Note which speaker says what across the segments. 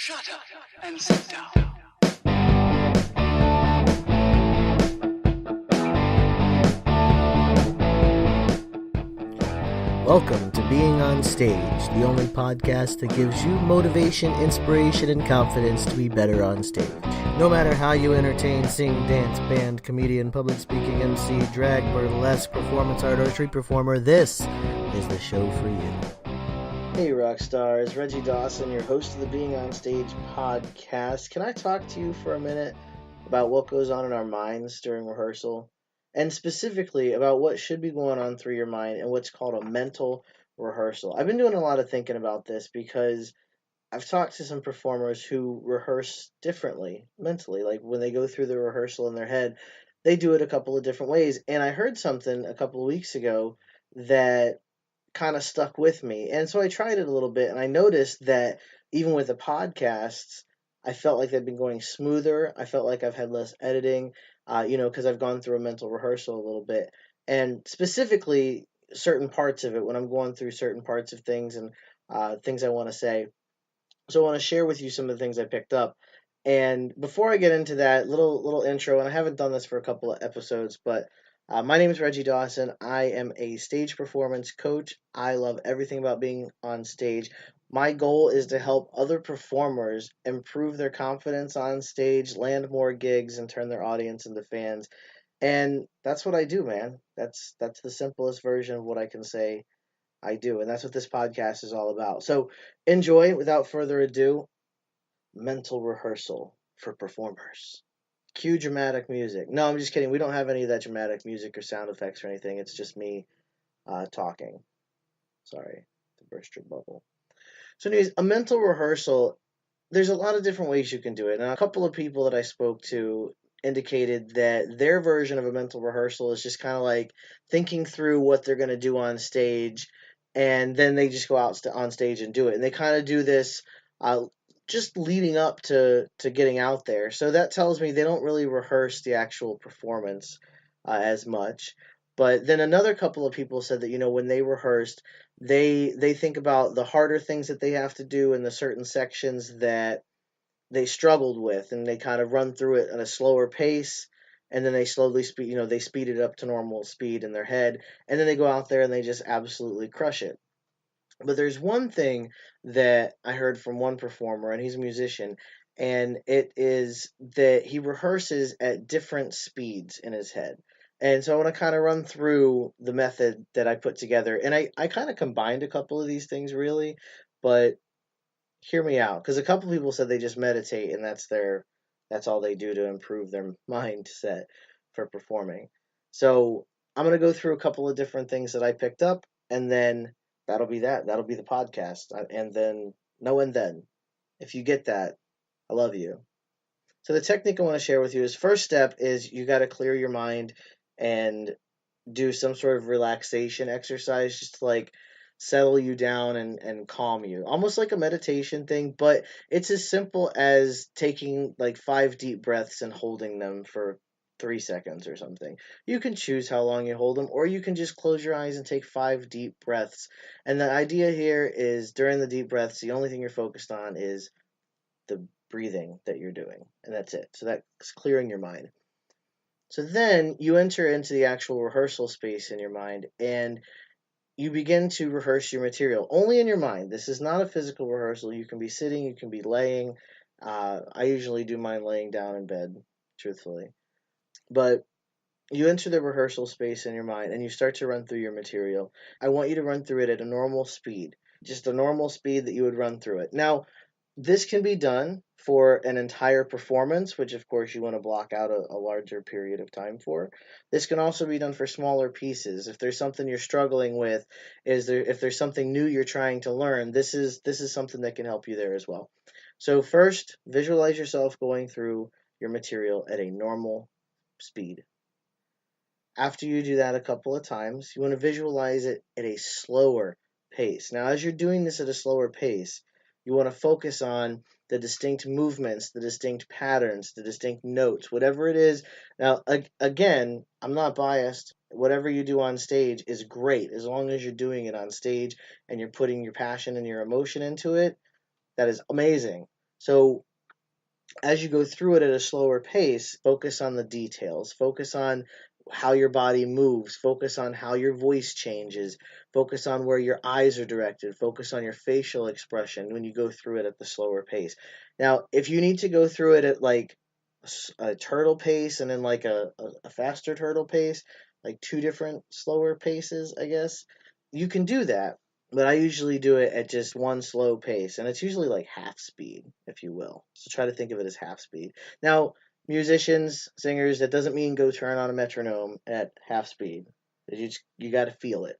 Speaker 1: Shut up and sit down.
Speaker 2: Welcome to Being on Stage, the only podcast that gives you motivation, inspiration, and confidence to be better on stage. No matter how you entertain, sing, dance, band, comedian, public speaking, MC, drag, burlesque, performance art, or street performer, this is the show for you. Hey rock stars, Reggie Dawson, your host of the Being on Stage podcast. Can I talk to you for a minute about what goes on in our minds during rehearsal? And specifically about what should be going on through your mind and what's called a mental rehearsal. I've been doing a lot of thinking about this because I've talked to some performers who rehearse differently mentally. Like when they go through the rehearsal in their head, they do it a couple of different ways. And I heard something a couple of weeks ago that kind of stuck with me. And so I tried it a little bit and I noticed that even with the podcasts, I felt like they've been going smoother. I felt like I've had less editing, because I've gone through a mental rehearsal a little bit. And specifically, certain parts of it, when I'm going through certain parts of things and things I want to say. So I want to share with you some of the things I picked up. And before I get into that, little intro, and I haven't done this for a couple of episodes, but my name is Reggie Dawson. I am a stage performance coach. I love everything about being on stage. My goal is to help other performers improve their confidence on stage, land more gigs, and turn their audience into fans. And that's what I do, man. That's the simplest version of what I can say I do, and that's what this podcast is all about. So enjoy. Without further ado, mental rehearsal for performers. Cue dramatic music. No, I'm just kidding. We don't have any of that dramatic music or sound effects or anything. It's just me talking. Sorry to burst your bubble. So anyways, a mental rehearsal, there's a lot of different ways you can do it. And a couple of people that I spoke to indicated that their version of a mental rehearsal is just kind of like thinking through what they're going to do on stage, and then they just go out on stage and do it. And they kind of do this uh, just leading up to getting out there. So that tells me they don't really rehearse the actual performance as much. But then another couple of people said that, when they rehearsed, they think about the harder things that they have to do and the certain sections that they struggled with, and they kind of run through it at a slower pace, and then they slowly they speed it up to normal speed in their head, and then they go out there and they just absolutely crush it. But there's one thing that I heard from one performer, and he's a musician, and it is that he rehearses at different speeds in his head. And so I want to kind of run through the method that I put together. And I kind of combined a couple of these things really, but hear me out. Because a couple people said they just meditate and that's all they do to improve their mindset for performing. So I'm gonna go through a couple of different things that I picked up, and then that'll be that. That'll be the podcast. And then no and then. If you get that, I love you. So the technique I want to share with you is first step is you got to clear your mind and do some sort of relaxation exercise just to like settle you down and calm you. Almost like a meditation thing, but it's as simple as taking like 5 deep breaths and holding them for 3 seconds or something. You can choose how long you hold them, or you can just close your eyes and take 5 deep breaths. And the idea here is during the deep breaths, the only thing you're focused on is the breathing that you're doing, and that's it. So that's clearing your mind. So then you enter into the actual rehearsal space in your mind, and you begin to rehearse your material only in your mind. This is not a physical rehearsal. You can be sitting, you can be laying. I usually do mine laying down in bed, truthfully. But you enter the rehearsal space in your mind and you start to run through your material. I want you to run through it at a normal speed, just a normal speed that you would run through it. Now, this can be done for an entire performance, which of course you want to block out a larger period of time for. This can also be done for smaller pieces. If there's something you're struggling with, if there's something new you're trying to learn, this is something that can help you there as well. So first, visualize yourself going through your material at a normal speed. After you do that a couple of times, you want to visualize it at a slower pace. Now, as you're doing this at a slower pace, you want to focus on the distinct movements, the distinct patterns, the distinct notes, whatever it is. Now, again, I'm not biased. Whatever you do on stage is great as long as you're doing it on stage and you're putting your passion and your emotion into it. That is amazing. So as you go through it at a slower pace, focus on the details, focus on how your body moves, focus on how your voice changes, focus on where your eyes are directed, focus on your facial expression when you go through it at the slower pace. Now, if you need to go through it at like a turtle pace and then like a faster turtle pace, like two different slower paces, I guess, you can do that. But I usually do it at just one slow pace, and it's usually like half speed, if you will. So try to think of it as half speed. Now, musicians, singers, that doesn't mean go turn on a metronome at half speed. You got to feel it.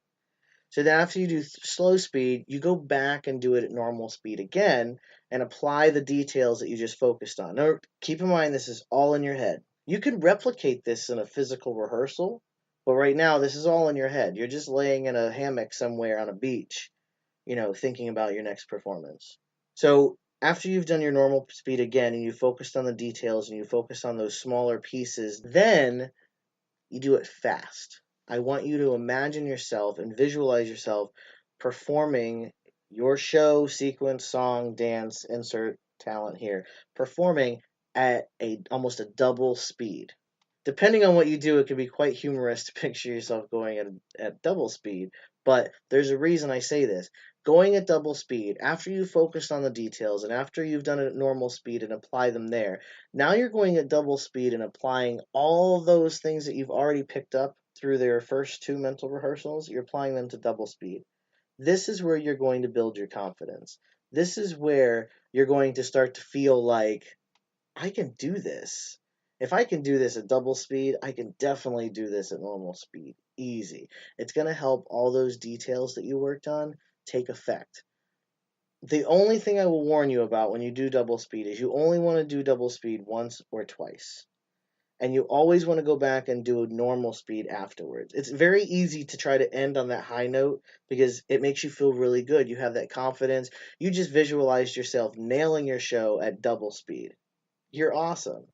Speaker 2: So then after you do slow speed, you go back and do it at normal speed again and apply the details that you just focused on. Now, keep in mind this is all in your head. You can replicate this in a physical rehearsal, but right now this is all in your head. You're just laying in a hammock somewhere on a beach, thinking about your next performance. So after you've done your normal speed again and you focused on the details and you focus on those smaller pieces, then you do it fast. I want you to imagine yourself and visualize yourself performing your show, sequence, song, dance, insert talent here, performing at a almost a double speed. Depending on what you do, it can be quite humorous to picture yourself going at double speed, but there's a reason I say this. Going at double speed, after you've focused on the details and after you've done it at normal speed and apply them there, now you're going at double speed and applying all those things that you've already picked up through their first two mental rehearsals, you're applying them to double speed. This is where you're going to build your confidence. This is where you're going to start to feel like, I can do this. If I can do this at double speed, I can definitely do this at normal speed. Easy. It's going to help all those details that you worked on take effect. The only thing I will warn you about when you do double speed is you only want to do double speed once or twice. And you always want to go back and do normal speed afterwards. It's very easy to try to end on that high note because it makes you feel really good. You have that confidence. You just visualized yourself nailing your show at double speed. You're awesome.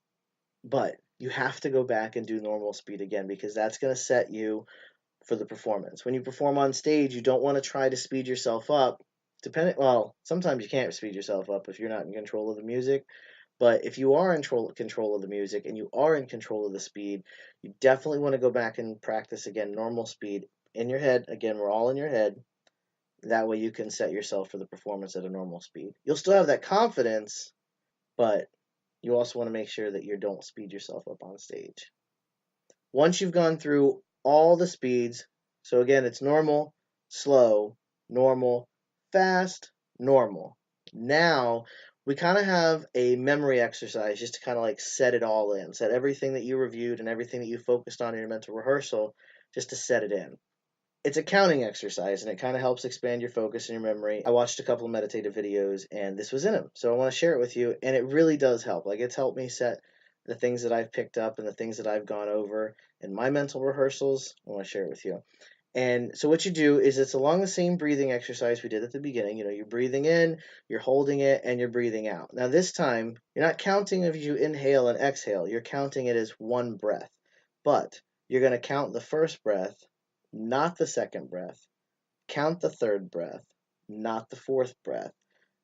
Speaker 2: But you have to go back and do normal speed again because that's going to set you for the performance. When you perform on stage, you don't want to try to speed yourself up. Well, sometimes you can't speed yourself up if you're not in control of the music. But if you are in control of the music and you are in control of the speed, you definitely want to go back and practice again normal speed in your head. Again, we're all in your head. That way you can set yourself for the performance at a normal speed. You'll still have that confidence, but you also want to make sure that you don't speed yourself up on stage. Once you've gone through all the speeds, so again, it's normal, slow, normal, fast, normal. Now, we kind of have a memory exercise just to kind of like set it all in, set everything that you reviewed and everything that you focused on in your mental rehearsal, just to set it in. It's a counting exercise and it kind of helps expand your focus and your memory. I watched a couple of meditative videos and this was in them. So I want to share it with you and it really does help. Like it's helped me set the things that I've picked up and the things that I've gone over in my mental rehearsals. I want to share it with you. And so what you do is it's along the same breathing exercise we did at the beginning. You're breathing in, you're holding it, and you're breathing out. Now this time, you're not counting if you inhale and exhale. You're counting it as one breath. But you're going to count the first breath, not the second breath. Count the third breath, not the fourth breath,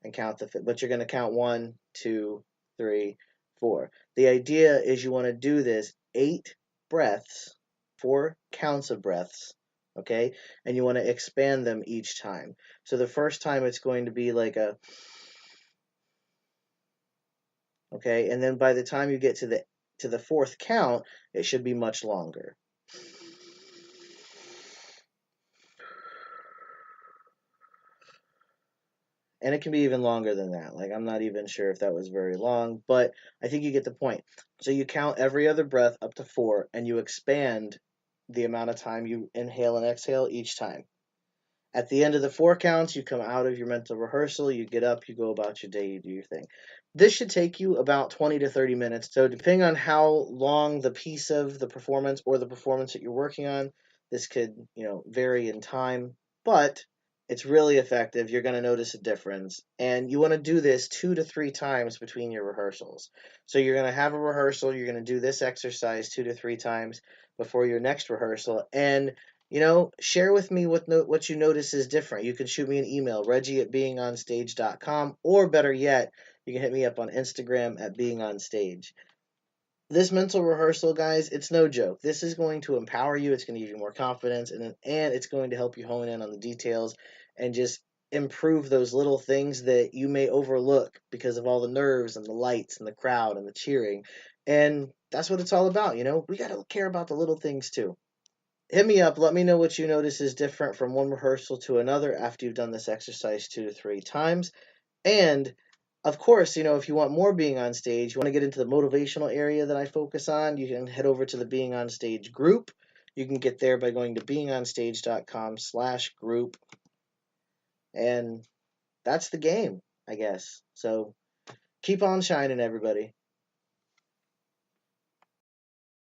Speaker 2: and count the fifth. But you're going to count 1, 2, 3, 4. The idea is you want to do this 8 breaths, 4 counts of breaths, okay? And you want to expand them each time. So the first time it's going to be like a, okay? And then by the time you get to the fourth count, it should be much longer. And it can be even longer than that. Like, I'm not even sure if that was very long, but I think you get the point. So you count every other breath up to 4, and you expand the amount of time you inhale and exhale each time. At the end of the 4 counts, you come out of your mental rehearsal, you get up, you go about your day, you do your thing. This should take you about 20 to 30 minutes. So depending on how long the piece of the performance or the performance that you're working on, this could, vary in time, but it's really effective. You're going to notice a difference. And you want to do this 2 to 3 times between your rehearsals. So you're going to have a rehearsal, you're going to do this exercise 2 to 3 times before your next rehearsal. And share with me what you notice is different. You can shoot me an email, Reggie@beingonstage.com, or better yet, You can hit me up on Instagram at Being On Stage. This mental rehearsal, guys, it's no joke. This is going to empower you. It's going to give you more confidence, and it's going to help you hone in on the details and just improve those little things that you may overlook because of all the nerves and the lights and the crowd and the cheering. And that's what it's all about, you know? We got to care about the little things too. Hit me up. Let me know what you notice is different from one rehearsal to another after you've done this exercise 2 to 3 times. And of course, you know, if you want more being on stage, you want to get into the motivational area that I focus on, you can head over to the Being on Stage group. You can get there by going to beingonstage.com/group. And that's the game, I guess. So keep on shining, everybody.